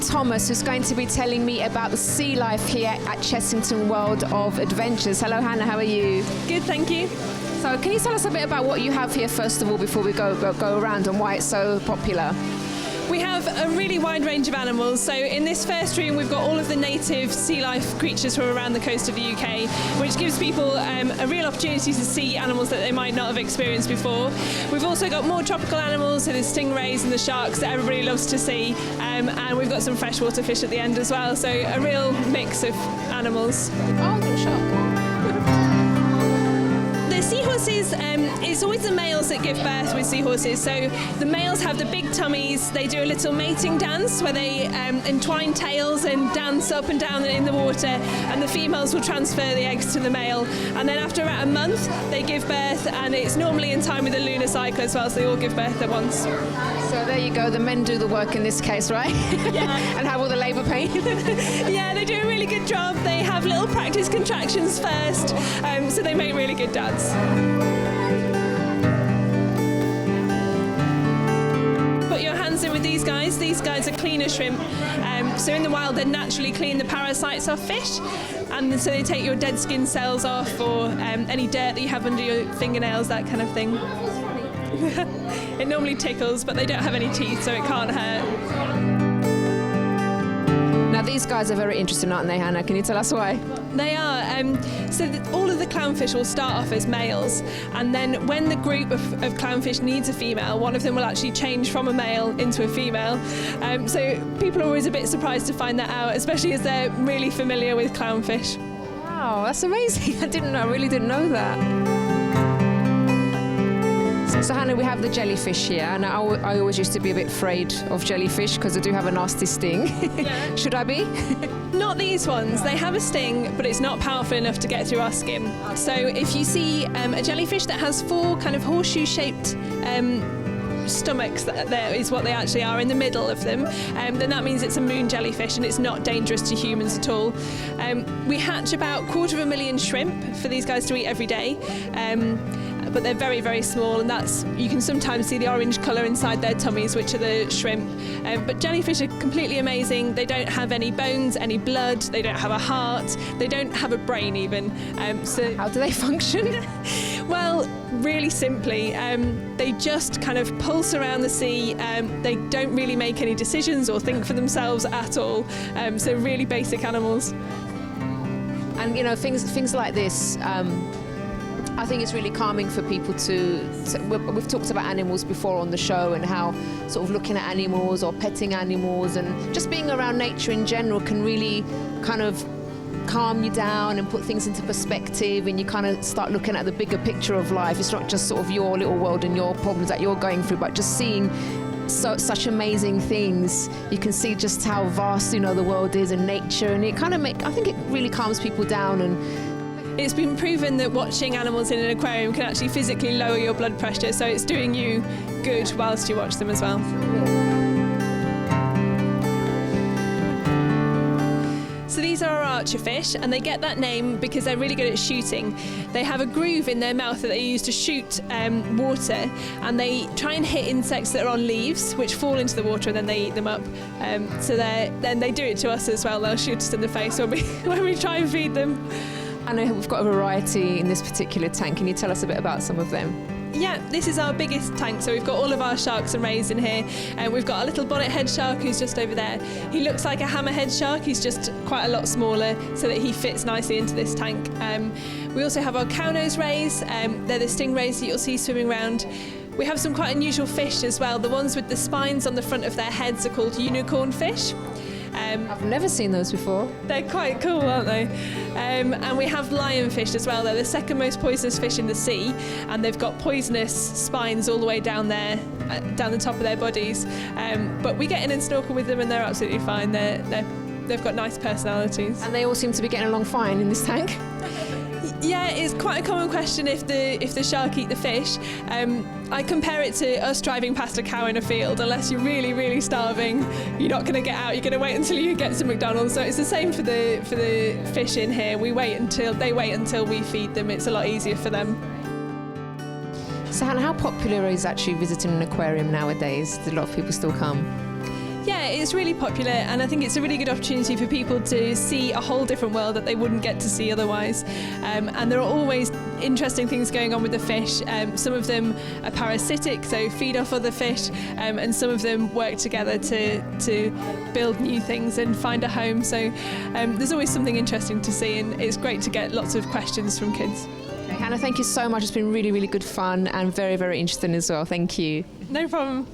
Thomas, who's going to be telling me about the sea life here at Chessington World of Adventures. Hello, Hannah, how are you? Good, thank you. So can you tell us a bit about what you have here, first of all, before we go around, and why it's so popular? We have a really wide range of animals. So in this first room, we've got all of the native sea life creatures from around the coast of the UK, which gives people a real opportunity to see animals that they might not have experienced before. We've also got more tropical animals, so the stingrays and the sharks that everybody loves to see, and we've got some freshwater fish at the end as well. So a real mix of animals. Oh, little shark. The seahorses, it's always the males that give birth with seahorses. So the males have the big tummies. They do a little mating dance where they entwine tails and dance up and down in the water, and the females will transfer the eggs to the male. And then after about a month, they give birth, and it's normally in time with the lunar cycle as well, so they all give birth at once. So there you go, the men do the work in this case, right? Yeah. And have all the labour pain. Yeah, they do a really good job. They have little practice contractions first, so they make really good dads. Put your hands in with these guys. These guys are cleaner shrimp. So in the wild, they naturally clean the parasites off fish, and so they take your dead skin cells off, or any dirt that you have under your fingernails, that kind of thing. It normally tickles, but they don't have any teeth, so it can't hurt. Now these guys are very interesting, aren't they, Hannah? Can you tell us why? They are. All of the clownfish will start off as males, and then when the group of clownfish needs a female, one of them will actually change from a male into a female. So people are always a bit surprised to find that out, especially as they're really familiar with clownfish. Wow, that's amazing. I really didn't know that. So Hannah, we have the jellyfish here, and I always used to be a bit afraid of jellyfish because they do have a nasty sting. Yeah. Should I be? Not these ones. They have a sting, but it's not powerful enough to get through our skin. So if you see a jellyfish that has 4 kind of horseshoe-shaped stomachs, that is what they actually are in the middle of them, then that means it's a moon jellyfish, and it's not dangerous to humans at all. We hatch about 250,000 shrimp for these guys to eat every day. But they're very, very small, and you can sometimes see the orange colour inside their tummies, which are the shrimp. But jellyfish are completely amazing. They don't have any bones, any blood, they don't have a heart, they don't have a brain even. So how do they function? Well, really simply, they just kind of pulse around the sea. They don't really make any decisions or think for themselves at all. So really basic animals. And you know, things like this, I think it's really calming for people we've talked about animals before on the show, and how sort of looking at animals or petting animals and just being around nature in general can really kind of calm you down and put things into perspective, and you kind of start looking at the bigger picture of life. It's not just sort of your little world and your problems that you're going through, but just seeing such amazing things. You can see just how vast, the world is, and nature, and it kind of I think it really calms people down. And it's been proven that watching animals in an aquarium can actually physically lower your blood pressure, so it's doing you good whilst you watch them as well. So these are our archerfish, and they get that name because they're really good at shooting. They have a groove in their mouth that they use to shoot water, and they try and hit insects that are on leaves, which fall into the water, and then they eat them up. So then they do it to us as well. They'll shoot us in the face when we try and feed them. I know we've got a variety in this particular tank. Can you tell us a bit about some of them? Yeah, this is our biggest tank, so we've got all of our sharks and rays in here. We've got a little bonnet-head shark who's just over there. He looks like a hammerhead shark. He's just quite a lot smaller, so that he fits nicely into this tank. We also have our cow-nose rays. They're the stingrays that you'll see swimming around. We have some quite unusual fish as well. The ones with the spines on the front of their heads are called unicorn fish. I've never seen those before. They're quite cool, aren't they? And we have lionfish as well. They're the second most poisonous fish in the sea, and they've got poisonous spines all the way down there, down the top of their bodies. But we get in and snorkel with them, and they're absolutely fine. They've got nice personalities. And they all seem to be getting along fine in this tank. Yeah, it's quite a common question if the shark eat the fish. I compare it to us driving past a cow in a field. Unless you're really, really starving, you're not going to get out. You're going to wait until you get to McDonald's. So it's the same for the fish in here. They wait until we feed them. It's a lot easier for them. So Hannah, how popular is actually visiting an aquarium nowadays? Do a lot of people still come? Yeah, it's really popular, and I think it's a really good opportunity for people to see a whole different world that they wouldn't get to see otherwise. And there are always interesting things going on with the fish. Some of them are parasitic, so feed off other fish, and some of them work together to build new things and find a home. So there's always something interesting to see, and it's great to get lots of questions from kids. Okay, Hannah, thank you so much. It's been really, really good fun and very, very interesting as well. Thank you. No problem.